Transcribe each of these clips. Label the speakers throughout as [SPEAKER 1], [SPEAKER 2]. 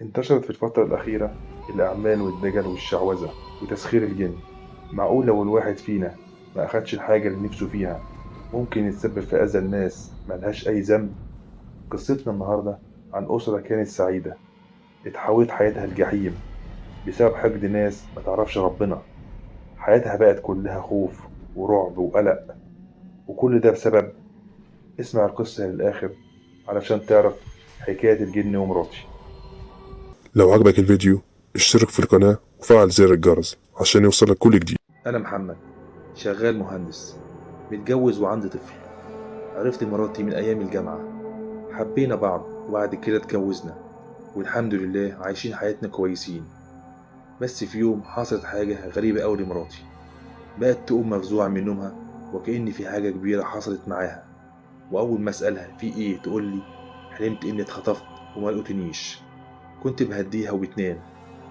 [SPEAKER 1] انتشرت في الفترة الأخيرة الأعمال والدجل والشعوذة وتسخير الجن. معقول لو الواحد فينا ما أخدش الحاجة اللي نفسه فيها ممكن يتسبب في أذى الناس ملهاش أي ذنب؟ قصتنا النهاردة عن أسرة كانت سعيدة اتحولت حياتها الجحيم بسبب حقد ناس ما تعرفش ربنا. حياتها بقت كلها خوف ورعب وقلق، وكل ده بسبب. اسمع القصة للآخر علشان تعرف حكاية الجن ومراتي.
[SPEAKER 2] لو عجبك الفيديو اشترك في القناة وفعل زر الجرس عشان يوصلك كل جديد.
[SPEAKER 1] أنا محمد، شغال مهندس، متجوز وعندي طفل. عرفت مراتي من أيام الجامعة، حبينا بعض وبعد كده اتجوزنا، والحمد لله عايشين حياتنا كويسين. بس في يوم حصلت حاجة غريبة أوي لمراتي. بقت تقوم مفزوعة من نومها وكأن في حاجة كبيرة حصلت معاها. وأول ما أسألها في إيه تقولي حلمت إني اتخطفت وما لقيتنيش. كنت بهديها وبتنام،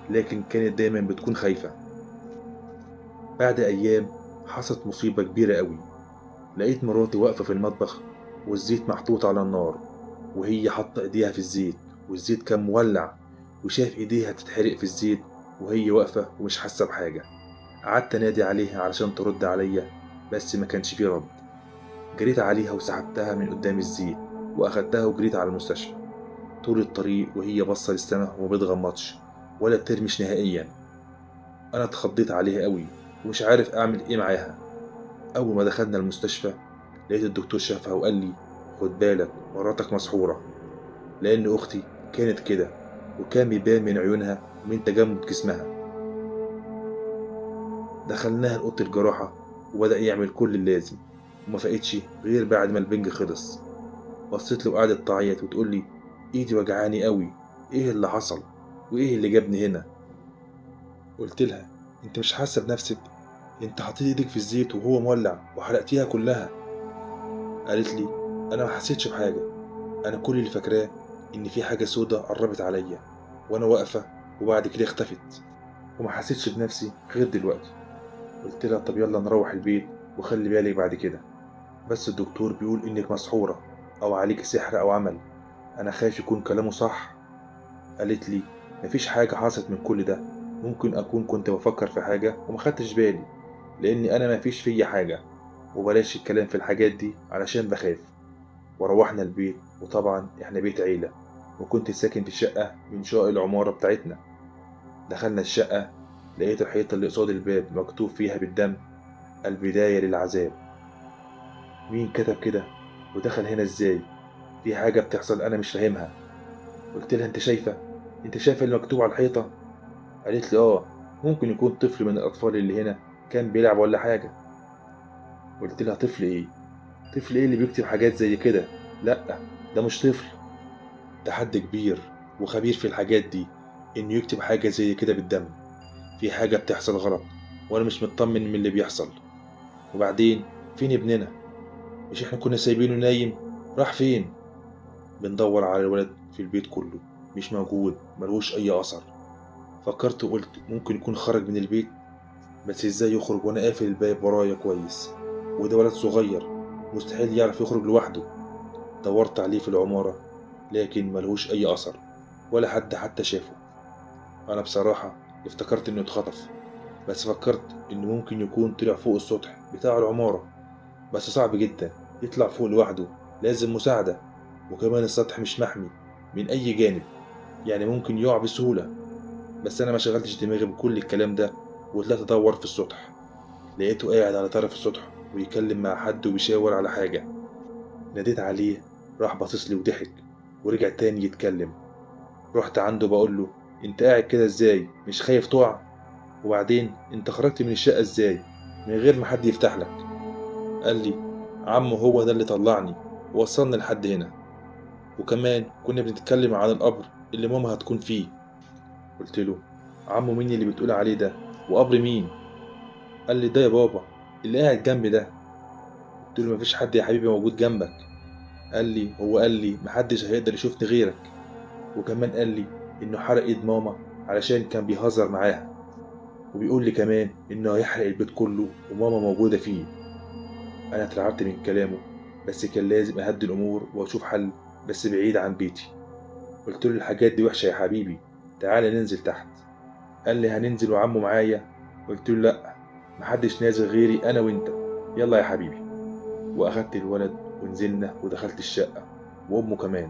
[SPEAKER 1] لكن كانت دايما بتكون خايفة. بعد أيام حصلت مصيبة كبيرة أوي. لقيت مراتي واقفة في المطبخ والزيت محطوط على النار، وهي حاطة ايديها في الزيت، والزيت كان مولع، وشاف ايديها تتحرق في الزيت وهي واقفة ومش حاسة بحاجة. قعدت انادي عليها علشان ترد عليا، بس ما كانش فيه رد. جريت عليها وسحبتها من قدام الزيت واخدتها وجريت على المستشفى. طول الطريق وهي باصة للسما وما بتغمضش ولا بترمش نهائيا. انا اتخضيت عليها قوي ومش عارف اعمل ايه معاها. اول ما دخلنا المستشفى لقيت الدكتور شافها وقال لي خد بالك مراتك مسحورة، لأن أختي كانت كده، وكان بيبان من عيونها ومن تجمد جسمها. دخلناها لأوضة الجراحة وبدأ يعمل كل اللازم، وما فقتش غير بعد ما البنج خلص. بصيت له وقعدت تعيط وتقول لي إيدي وجعاني قوي، إيه اللي حصل وإيه اللي جابني هنا؟ قلت لها أنت مش حاسة بنفسك؟ أنت حطيت إيدك في الزيت وهو مولع وحرقتيها كلها. قالت لي أنا ما حسيتش بحاجة، أنا كل اللي فاكراه إن في حاجة سودة قربت عليا وأنا واقفة، وبعد كده اختفت، وما حسيتش بنفسي غير دلوقتي. قلت لها طب يلا نروح البيت وخلي بالك بعد كده، بس الدكتور بيقول إنك مسحورة أو عليك سحر أو عمل، أنا خايف يكون كلامه صح. قالت لي مفيش حاجة حصلت من كل ده، ممكن أكون كنت بفكر في حاجة وما خدتش بالي، لأني أنا مفيش فيا حاجة، وبلاش الكلام في الحاجات دي علشان بخاف. وروحنا البيت، وطبعا احنا بيت عيلة، وكنت ساكن في شقة من شقق العمارة بتاعتنا. دخلنا الشقة لقيت الحيطة اللي قصاد الباب مكتوب فيها بالدم البداية للعذاب. مين كتب كده ودخل هنا ازاي؟ في حاجة بتحصل أنا مش فاهمها. قلت لها انت شايفة اللي مكتوب على الحيطة؟ قالت لي اه، ممكن يكون طفل من الأطفال اللي هنا كان بيلعب ولا حاجة. قلت لها طفل ايه؟ طفل ايه اللي بيكتب حاجات زي كده؟ لأ، ده مش طفل، ده حد كبير وخبير في الحاجات دي، إنه يكتب حاجة زي كده بالدم. في حاجة بتحصل غلط، وأنا مش مطمن من اللي بيحصل. وبعدين فين ابننا؟ مش إحنا كنا سايبينه نايم؟ راح فين؟ بندور على الولد في البيت كله، مش موجود، ملوش أي أثر. فكرت وقلت ممكن يكون خرج من البيت، بس إزاي يخرج وأنا قافل الباب ورايا كويس؟ وده ولد صغير، مستحيل يعرف يخرج لوحده. دورت عليه في العمارة، لكن ملهوش أي أثر، ولا حد حتى شافه. أنا بصراحة افتكرت إنه اتخطف، بس فكرت إنه ممكن يكون طلع فوق السطح بتاع العمارة، بس صعب جدا يطلع فوق لوحده، لازم مساعدة. وكمان السطح مش محمي من أي جانب، يعني ممكن يقع بسهولة. بس أنا ما شغلتش دماغي بكل الكلام ده، وطلعت أدور في السطح. لقيته قاعد على طرف السطح ويكلم مع حد وبيشاور على حاجة. ناديت عليه، راح باصص لي وضحك ورجع تاني يتكلم. رحت عنده بقول له انت قاعد كده ازاي، مش خايف تقع؟ وبعدين انت خرجت من الشقة ازاي من غير ما حد يفتح لك؟ قال لي عمو هو ده اللي طلعني ووصلني لحد هنا، وكمان كنا بنتكلم عن القبر اللي ماما هتكون فيه. قلت له عمو مين اللي بتقول عليه ده، وقبر مين؟ قال لي ده يا بابا اللي قاعد جنبي ده. قلت له مفيش حد يا حبيبي موجود جنبك. هو قال لي محدش هيقدر يشوفني غيرك، وكمان قال لي انه حرق ايد ماما علشان كان بيهزر معاها، وبيقول لي كمان انه هيحرق البيت كله وماما موجودة فيه. انا اترعبت من كلامه، بس كان لازم اهدي الامور واشوف حل، بس بعيد عن بيتي. قلت له الحاجات دي وحشة يا حبيبي، تعالى ننزل تحت. قال لي هننزل وعمه معايا؟ قلت له لا، محدش نازل غيري انا وانت، يلا يا حبيبي. واخدت الولد ونزلنا ودخلت الشقة وامه كمان.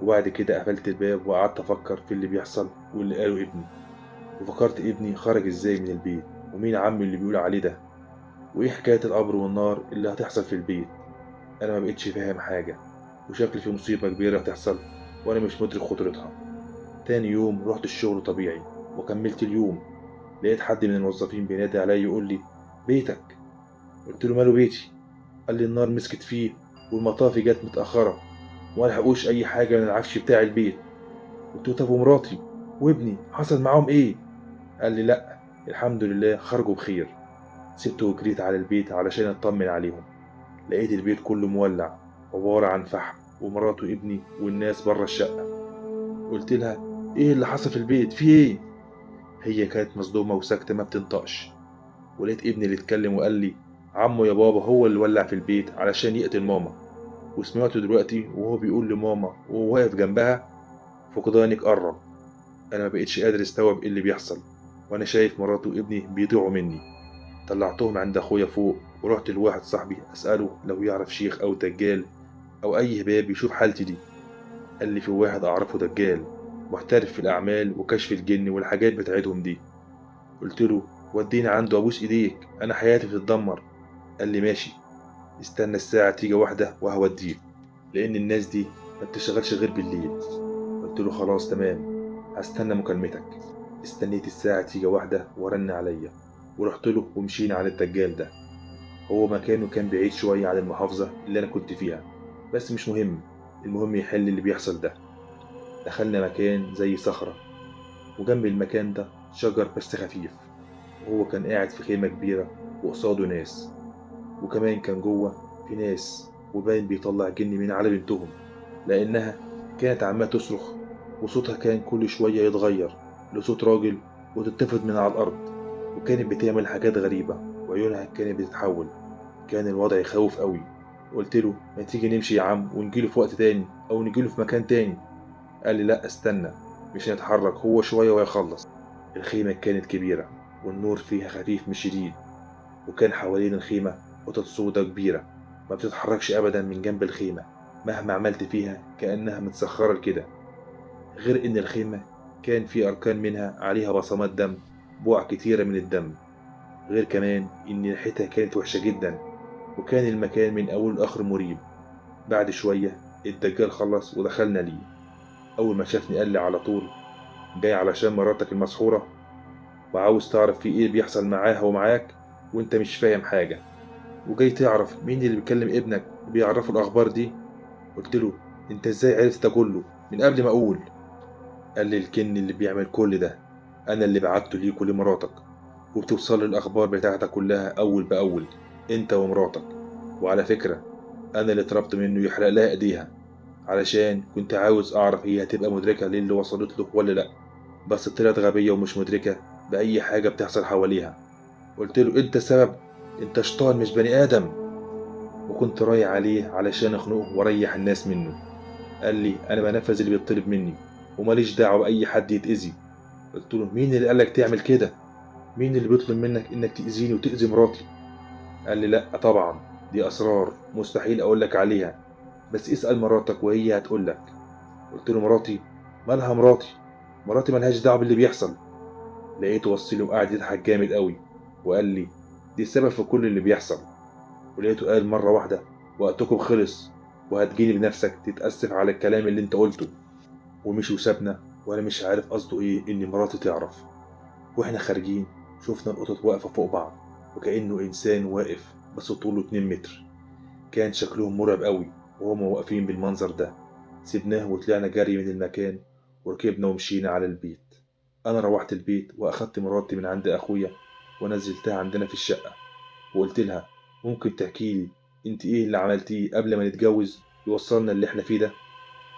[SPEAKER 1] وبعد كده قفلت الباب وقعدت افكر في اللي بيحصل واللي قاله ابني. وفكرت ابني خرج ازاي من البيت، ومين عمي اللي بيقول عليه ده، وايه حكاية القبر والنار اللي هتحصل في البيت. انا ما بقتش فاهم حاجة، وشكلي في مصيبة كبيرة هتحصل وانا مش مدرك خطورتها. تاني يوم رحت الشغل طبيعي وكملت اليوم. لقيت حد من الموظفين بينادي عليا يقول لي بيتك. قلت له ماله بيتي؟ قال لي النار مسكت فيه والمطافي جت متأخرة وما لحقوش أي حاجة من العفش بتاع البيت. قلت له طب ومراتي وابني حصل معاهم إيه؟ قال لي لأ، الحمد لله خرجوا بخير. سبته وجريت على البيت علشان أطمن عليهم. لقيت البيت كله مولع، عبارة عن فحم، ومراته وابني والناس بره الشقة. قلت لها إيه اللي حصل في البيت؟ في إيه؟ هي كانت مصدومة وساكتة ما بتنطقش. ولقيت ابني اللي اتكلم وقال لي عمو يا بابا هو اللي ولع في البيت علشان يقتل ماما. وسمعته دلوقتي وهو بيقول لماما وهو واقف جنبها فقدانك قرب. انا ما بقتش قادر استوعب ايه اللي بيحصل، وانا شايف مراته وابني بيضيعوا مني. طلعتهم عند اخويا فوق ورحت لواحد صاحبي اساله لو يعرف شيخ او دجال او اي هباب يشوف حالتي دي. قال لي في واحد اعرفه دجال محترف في الاعمال وكشف الجن والحاجات بتاعتهم دي. قلت له وديني عنده ابوس ايديك، انا حياتي بتتدمر. قال لي ماشي، استنى الساعة تيجي واحدة وهوديك، لأن الناس دي ما بتشتغلش غير بالليل. قلت له خلاص تمام، هستنى مكالمتك. استنيت الساعة تيجي واحدة ورن عليا، ورحت له ومشينا على الدجال ده. هو مكانه كان بعيد شوية عن المحافظة اللي أنا كنت فيها، بس مش مهم، المهم يحل اللي بيحصل ده. دخلنا مكان زي صخرة، وجنب المكان ده شجر بس خفيف. وهو كان قاعد في خيمة كبيرة وقصاده ناس، وكمان كان جوه في ناس، وباين بيطلع جن من على بنتهم، لأنها كانت عمالة تصرخ، وصوتها كان كل شوية يتغير لصوت راجل وتتفض من على الأرض. وكانت بتعمل حاجات غريبة وعيونها كانت بتتحول. كان الوضع يخوف قوي. قلت له ما تيجي نمشي يا عم ونجيله في وقت تاني أو نجيله في مكان تاني. قال لي لا استنى، مش هنتحرك، هو شوية ويخلص. الخيمة كانت كبيرة والنور فيها خفيف مش شديد، وكان حوالين الخيمة قطط سودة كبيرة ما بتتحركش أبدا من جنب الخيمة مهما عملت فيها، كأنها متسخرة كده. غير إن الخيمة كان في أركان منها عليها بصمات دم، بقع كتيرة من الدم. غير كمان إن ريحتها كانت وحشة جدا، وكان المكان من أول لآخر مريب. بعد شوية الدجال خلص ودخلنا ليه. أول ما شافني قال لي على طول جاي علشان مراتك المسحورة وعاوز تعرف في إيه بيحصل معاها ومعاك وإنت مش فاهم حاجة، وجاي تعرف مين اللي بيكلم ابنك وبيعرفه الأخبار دي. قلت له انت ازاي عرفت ده كله من قبل ما اقول؟ قال لي الكن اللي بيعمل كل ده انا اللي بعته ليك ولمراتك، وبتوصل لي الاخبار بتاعتك كلها اول باول، انت ومراتك. وعلى فكرة انا اللي طلبت منه يحرق لها ايديها علشان كنت عاوز اعرف هي هتبقى مدركة للي وصلت له ولا لا، بس طلعت غبية ومش مدركة بأي حاجة بتحصل حواليها. قلت له انت السبب، انت شيطان مش بني ادم. وكنت رايح عليه علشان اخنقه واريح الناس منه. قال لي انا بنفذ اللي بيطلب مني وماليش دعوه باي حد يتاذي. قلت له مين اللي قالك تعمل كده؟ مين اللي بيطلب منك انك تاذيني وتاذي مراتي؟ قال لي لا طبعا، دي اسرار مستحيل اقول لك عليها، بس اسال مراتك وهي هتقول لك. قلت له مراتي؟ مالها مراتي؟ مراتي ملهاش دعوه باللي بيحصل. لقيته وصلي وقعد يضحك جامد قوي وقال لي دي السبب في كل اللي بيحصل. ولقيته قال مره واحده وقتكم خلص وهتجيني بنفسك تتاسف على الكلام اللي انت قلته. ومشي وسابنا، وانا مش عارف قصده ايه ان مراتي تعرف. واحنا خارجين شفنا القطط واقفة فوق بعض وكأنه انسان واقف بس طوله 2 متر. كان شكلهم مرعب قوي وهم واقفين بالمنظر ده. سيبناه وطلعنا جري من المكان وركبنا ومشينا على البيت. انا روحت البيت واخدت مراتي من عند اخويا ونزلتها عندنا في الشقة، وقلت لها ممكن تحكي لي انت ايه اللي عملتيه قبل ما نتجوز يوصلنا اللي احنا فيه ده؟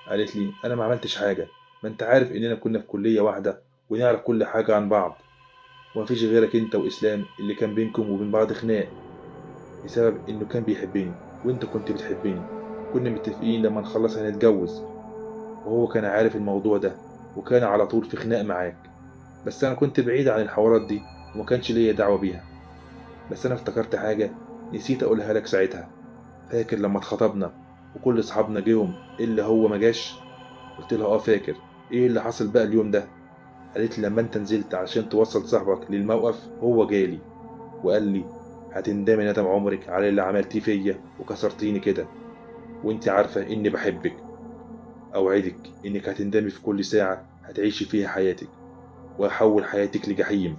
[SPEAKER 1] قالت لي انا ما عملتش حاجة، ما انت عارف اننا كنا في كلية واحدة ونعرف كل حاجة عن بعض، ومفيش غيرك انت واسلام اللي كان بينكم وبين بعض خناق بسبب انه كان بيحبني وانت كنت بتحبني. كنا متفقين لما نخلص هنتجوز، وهو كان عارف الموضوع ده، وكان على طول في خناق معاك، بس أنا كنت بعيد عن الحوارات دي وما كانش ليا دعوة بيها. بس أنا افتكرت حاجة نسيت أقولها لك ساعتها. فاكر لما اتخطبنا وكل أصحابنا جيهم إلا هو ما جاش؟ قلت لها فاكر. إيه اللي حصل بقى اليوم ده؟ قالت لي لما أنت نزلت عشان توصل صاحبك للموقف هو جالي وقال لي هتندمي ندم عمرك على اللي عملتيه فيا وكسرتيني كده، وانت عارفة اني بحبك. اوعدك انك هتندمي في كل ساعة هتعيشي فيها حياتك، وهحول حياتك لجحيم.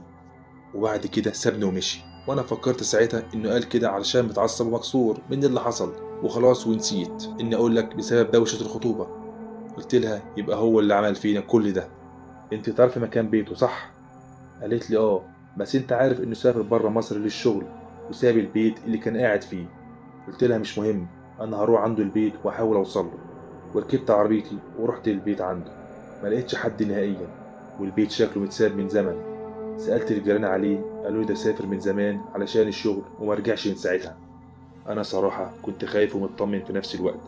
[SPEAKER 1] وبعد كده سابني ومشي، وانا فكرت ساعتها انه قال كده علشان متعصب ومكسور من اللي حصل وخلاص، ونسيت اني اقول لك بسبب دوشة الخطوبة. قلت لها يبقى هو اللي عمل فينا كل ده. انت تعرفي مكان بيته صح؟ قالت لي بس انت عارف انه سافر بره مصر للشغل وساب البيت اللي كان قاعد فيه. قلت لها مش مهم، انا هروح عنده البيت واحاول اوصله. وركبت عربيتي ورحت البيت عنده. ما لقيتش حد نهائيا، والبيت شكله متساب من زمن. سألت الجيران عليه قالوا لي ده سافر من زمان علشان الشغل وما رجعش من ساعتها. انا صراحة كنت خايف ومطمن في نفس الوقت،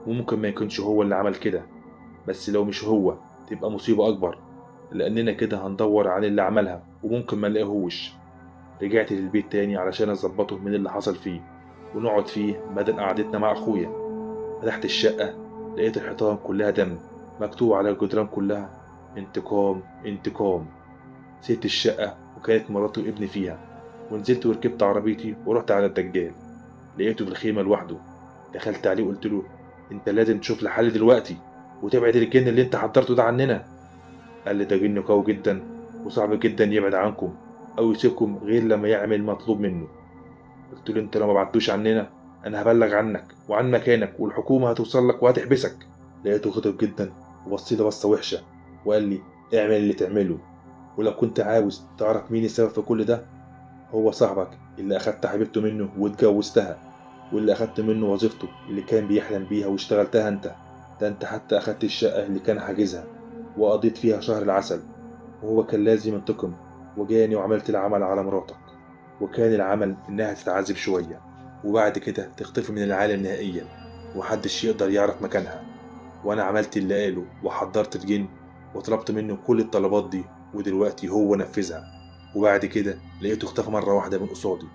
[SPEAKER 1] وممكن ما يكونش هو اللي عمل كده، بس لو مش هو تبقى مصيبة اكبر، لاننا كده هندور عن اللي عملها وممكن ما نلاقيهوش. رجعت للبيت تاني علشان اظبطه من اللي حصل فيه ونقعد فيه بدل قعدتنا مع اخويا. فتحت الشقة لقيت الحيطان كلها دم، مكتوب على الجدران كلها انتقام انتقام. سبت الشقة وكانت مراتي وابني فيها، ونزلت وركبت عربيتي ورحت على الدجال. لقيته في الخيمة لوحده. دخلت عليه وقلت له انت لازم تشوف لي حل دلوقتي وتبعد الجن اللي انت حضرته ده عننا. قال لي ده جن قوي جدا وصعب جدا يبعد عنكم او يسيبكم غير لما يعمل مطلوب منه. قلت له انت لو ما بعدتوش عننا انا هبلغ عنك وعن مكانك والحكومة هتوصل لك وهتحبسك. لقيته غضب جدا وبص لي بصة وحشة وقال لي اعمل اللي تعمله، ولو كنت عاوز تعرف مين السبب في كل ده هو صاحبك اللي اخدت حبيبته منه واتجوزتها، واللي اخدت منه وظيفته اللي كان بيحلم بيها واشتغلتها انت. ده انت حتى اخدت الشقة اللي كان حاجزها وقضيت فيها شهر العسل، وهو كان لازم ينتقم وجاني وعملت العمل على مراتك. وكان العمل إنها تتعذب شوية وبعد كده تختفي من العالم نهائيا ومحدش يقدر يعرف مكانها. وأنا عملت اللي قاله وحضرت الجن وطلبت منه كل الطلبات دي، ودلوقتي هو نفذها. وبعد كده لقيته اختفى مرة واحدة من قصادي.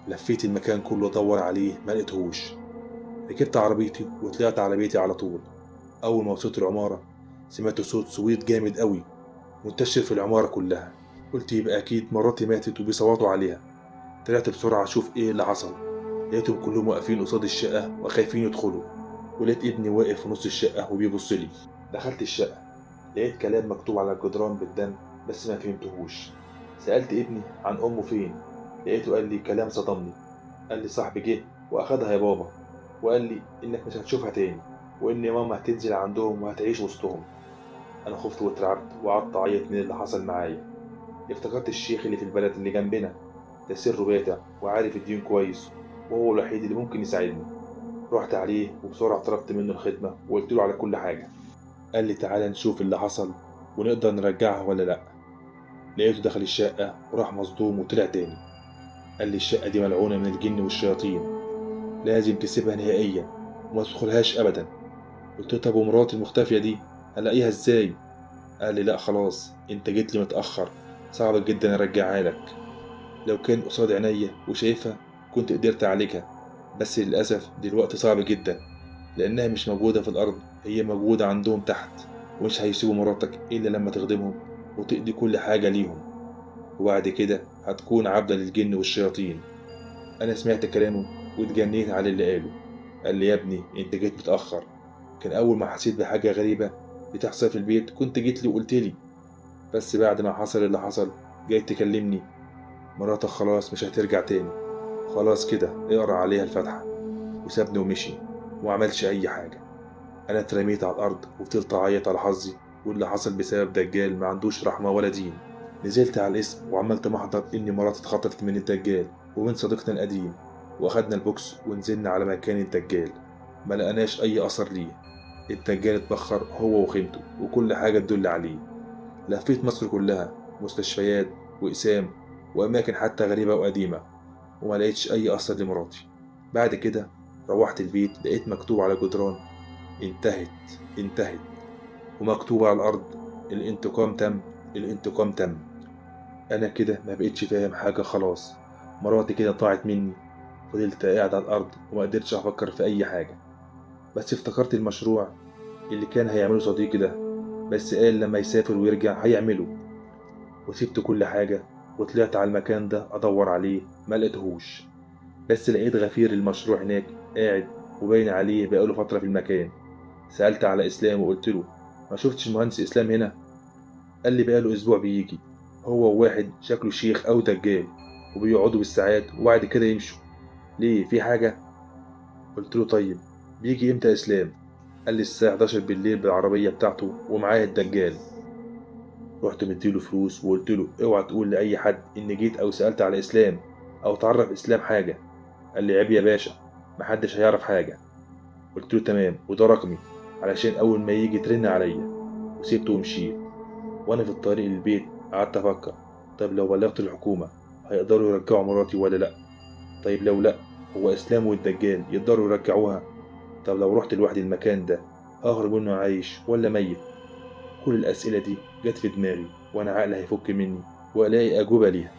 [SPEAKER 1] لفيت المكان كله أدور عليه ما لقيتهوش. ركبت عربيتي وطلعت على بيتي على طول. أول ما وصلت العمارة سمعت صوت صويت جامد قوي منتشر في العمارة كلها. قلت يبقى أكيد مراتي ماتت وبيصوتوا عليها. طلعت بسرعة أشوف إيه اللي حصل. لقيتهم كلهم واقفين قصاد الشقة وخايفين يدخلوا، ولقيت ابني واقف في نص الشقة وبيبص لي. دخلت الشقة لقيت كلام مكتوب على الجدران بالدم بس ما فهمتهوش. سألت ابني عن أمه فين، لقيته قال لي كلام صدمني. قال لي صاحبي جه وأخدها يا بابا، وقال لي إنك مش هتشوفها تاني، وإن ماما هتنزل عندهم وهتعيش وسطهم. أنا خفت واترعبت وقعدت أعيط من اللي حصل معايا. افتكرت الشيخ اللي في البلد اللي جنبنا، ده سره باتع وعارف الدين كويس وهو الوحيد اللي ممكن يساعدني. رحت عليه وبسرعة طلبت منه الخدمة وقلت له على كل حاجة. قال لي تعالى نشوف اللي حصل ونقدر نرجعها ولا لأ. لقيته دخل الشقة وراح مصدوم وطلع تاني. قال لي الشقة دي ملعونة من الجن والشياطين، لازم تسيبها نهائيا وما تدخلهاش أبدا. قلت له طب ومراتي المختفية دي هلاقيها ازاي؟ قال لي لأ خلاص انت جيت لي متأخر، صعب جدا ارجعها لك. لو كان قصاد عينيا وشايفها كنت قدرت أعالجها، بس للأسف دلوقتي صعب جدا لأنها مش موجودة في الأرض، هي موجودة عندهم تحت، ومش هيسيبوا مراتك إلا لما تخدمهم وتقضي كل حاجة ليهم، وبعد كده هتكون عبدة للجن والشياطين. أنا سمعت كلامه واتجنيت على اللي قاله. قال لي يا ابني أنت جيت متأخر، كان أول ما حسيت بحاجة غريبة بتحصل في البيت كنت جيت لي وقلت لي، بس بعد ما حصل اللي حصل جاي تكلمني. مراتك خلاص مش هترجع تاني، خلاص كده اقرا عليها الفاتحة. وسابني ومشي ومعملش أي حاجة. أنا اترميت على الأرض وفضلت أعيط على حظي واللي حصل بسبب دجال ما عندوش رحمة ولا دين. نزلت على الاسم وعملت محضر إن مراتي اتخطفت من الدجال ومن صديقنا القديم، وأخدنا البوكس ونزلنا على مكان الدجال. ما لقناش أي أثر ليه. الدجال اتبخر هو وخيمته وكل حاجة تدل عليه. لفيت مصر كلها، مستشفيات وإقسام وأماكن حتى غريبة وقديمة، وما لقيتش أي أثر لمراتي. بعد كده روحت البيت لقيت مكتوب على الجدران انتهت انتهت، ومكتوب على الأرض الانتقام تم، الانتقام تم. أنا كده ما بقتش فاهم حاجة خلاص. مراتي كده ضاعت مني. فضلت قاعد على الأرض وما قدرتش أفكر في أي حاجة. بس افتكرت المشروع اللي كان هيعمله صديقي ده، بس قال لما يسافر ويرجع هيعمله. وسبت كل حاجة وطلعت على المكان ده أدور عليه، ما لقيتهوش. بس لقيت غفير المشروع هناك قاعد، وباين عليه بقاله فترة في المكان. سألت على إسلام وقلت له ما شفتش المهندس إسلام هنا؟ قال لي بقاله أسبوع بيجي، هو وواحد شكله شيخ أو دجال، وبيقعدوا بالساعات وبعد كده يمشوا. ليه، في حاجة؟ قلت له طيب بيجي إمتى إسلام؟ قال لي الساعة 11 بالليل بالعربية بتاعته ومعاه الدجال. رحت مديله فلوس وقلت له اوعى تقول لأي حد إني جيت أو سألت على إسلام أو تعرف إسلام حاجة. قال لي عيب يا باشا، محدش هيعرف حاجة. قلت له تمام، وده رقمي علشان أول ما يجي ترن عليا. وسيبته ومشيت. وأنا في الطريق للبيت قعدت أفكر، طيب لو بلغت الحكومة هيقدروا يرجعوا مراتي ولا لأ؟ طيب لو لأ، هو إسلام والدجال يقدروا يرجعوها؟ طب لو رحت لوحدي المكان ده هخرج منه عايش ولا ميت؟ كل الأسئلة دي جت في دماغي وأنا عقلي هيفك مني وألاقي أجوبة ليها.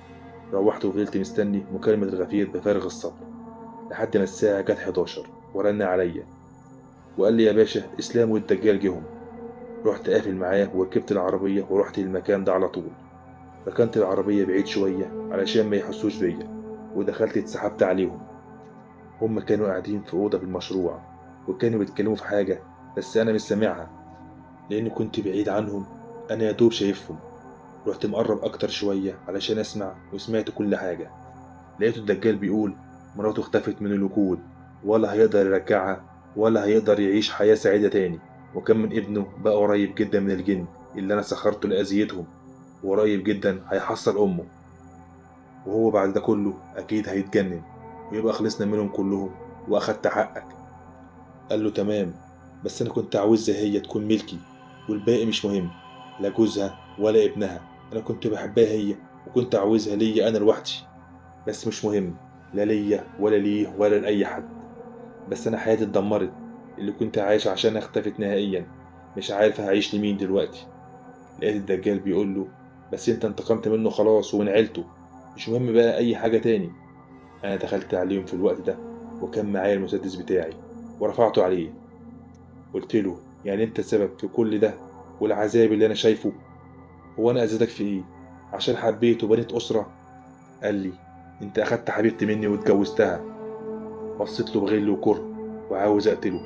[SPEAKER 1] روحت وفضلت مستني مكالمة الغفير بفارغ الصبر لحد ما الساعة جت 11 ورن عليا وقال لي يا باشا إسلام والدجال جهم. رحت قافل معاه وركبت العربية ورحت للمكان ده على طول. ركنت العربية بعيد شوية علشان ما يحسوش بيا، ودخلت اتسحبت عليهم. هم كانوا قاعدين في أوضة في المشروع وكانوا بيتكلموا في حاجة، بس أنا مش سامعها لأني كنت بعيد عنهم. أنا يا دوب شايفهم. رحت مقرب أكتر شوية علشان أسمع، وسمعت كل حاجة. لقيت الدجال بيقول مراته اختفت من الوجود، ولا هيقدر يرجعها ولا هيقدر يعيش حياة سعيدة تاني. وكم من ابنه بقى قريب جدا من الجن اللي أنا سخرته لأذيتهم، وقريب جدا هيحصل أمه. وهو بعد ده كله أكيد هيتجنن ويبقى خلصنا منهم كلهم وأخدت حقك. قال له تمام، بس أنا كنت عاوزها هي تكون ملكي والباقي مش مهم، لا جوزها ولا ابنها. أنا كنت بحبها هي وكنت عاوزها ليا أنا لوحدي، بس مش مهم، لا ليا ولا ليه ولا لأي حد. بس أنا حياتي اتدمرت، اللي كنت عايش عشان اختفت نهائيا. مش عارف هعيش لمين دلوقتي. لقيت الدجال بيقول له بس انت انتقمت منه خلاص ومن عيلته، مش مهم بقى أي حاجة تاني. أنا دخلت عليهم في الوقت ده وكان معايا المسدس بتاعي ورفعته عليه. قلت له يعني أنت السبب في كل ده والعذاب اللي أنا شايفه؟ هو أنا أذيتك في إيه؟ عشان حبيت وبنيت أسرة؟ قال لي أنت أخدت حبيبتي مني واتجوزتها. بصيت له بغل وكره وعاوز أقتله.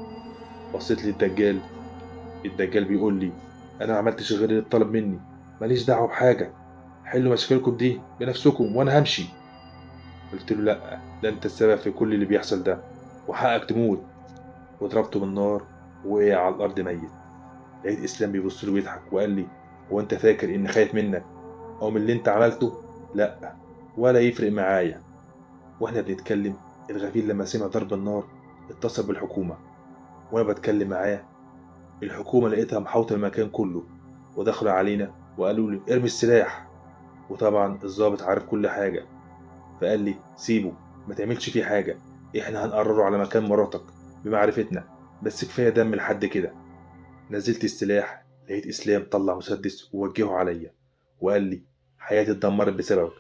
[SPEAKER 1] بصيت للدجال. الدجال بيقول لي أنا ما عملتش غير اللي اتطلب مني، ماليش دعوة بحاجة، حلوا مشاكلكم دي بنفسكم وأنا همشي. قلت له لأ، ده أنت السبب في كل اللي بيحصل ده وحقك تموت. وضربته بالنار ووقع على الأرض ميت. لقيت إسلام بيبص له ويضحك وقال لي هو أنت فاكر إني خايف منك أو من اللي أنت عملته؟ لأ، ولا يفرق معايا. وإحنا بنتكلم الغفير لما سمع ضرب النار اتصل بالحكومة. وأنا بتكلم معاه الحكومة لقيتها محاوطة المكان كله ودخلوا علينا وقالوا لي ارمي السلاح. وطبعا الضابط عارف كل حاجة، فقال لي سيبه، ما تعملش فيه حاجة، احنا هنقرره على مكان مراتك بمعرفتنا، بس كفاية دم لحد كده. نزلت السلاح لقيت إسلام طلع مسدس ووجهه عليا وقال لي حياتي اتدمرت بسببك،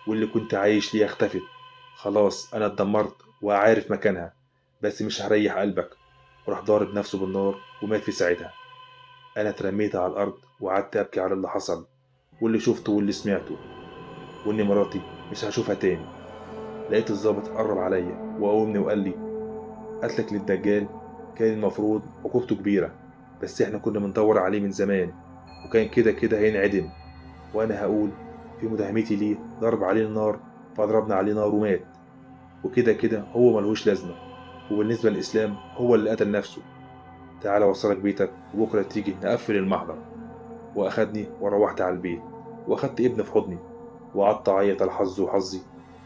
[SPEAKER 1] واللي كنت عايش ليها اختفت. خلاص أنا اتدمرت وعارف مكانها، بس مش هريح قلبك. وراح ضارب نفسه بالنار ومات في ساعتها. أنا اترميت على الأرض وقعدت أبكي على اللي حصل واللي شفته واللي سمعته، وإن مراتي مش هشوفها تاني. لقيت الضابط قرب عليا وقومني وقال لي قتلك للدجال كان المفروض عقوبته كبيرة، بس احنا كنا بندور عليه من زمان وكان كده كده هينعدم. وأنا هقول في مداهمتي ليه ضرب عليه النار، فضربنا عليه نار ومات، وكده كده هو ملهوش لازمة. وبالنسبة للإسلام هو اللي قتل نفسه. تعالى وصلك بيتك وبكرة تيجي نقفل المحضر. وأخدني وروحت على البيت وأخدت ابني في حضني وقعدت أعيط على حظي وحظي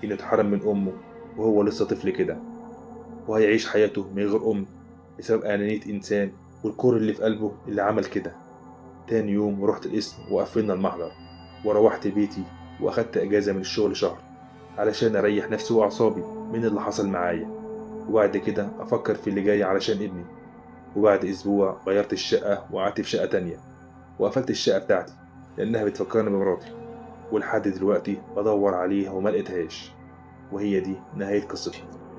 [SPEAKER 1] إنه اتحرم من أمه وهو لسه طفل كده، وهيعيش حياته من غير أم بسبب أنانية إنسان والكره اللي في قلبه اللي عمل كده. تاني يوم رحت القسم وقفلنا المحضر وروحت بيتي وأخدت أجازة من الشغل شهر علشان أريح نفسي وأعصابي من اللي حصل معايا، وبعد كده أفكر في اللي جاي علشان ابني. وبعد أسبوع غيرت الشقة وقعدت في شقة تانية، وقفلت الشقة بتاعتي لأنها بتفكرني بمراتي، ولحد دلوقتي بدور عليها وما لقيتهاش. وهي دي نهاية قصتنا.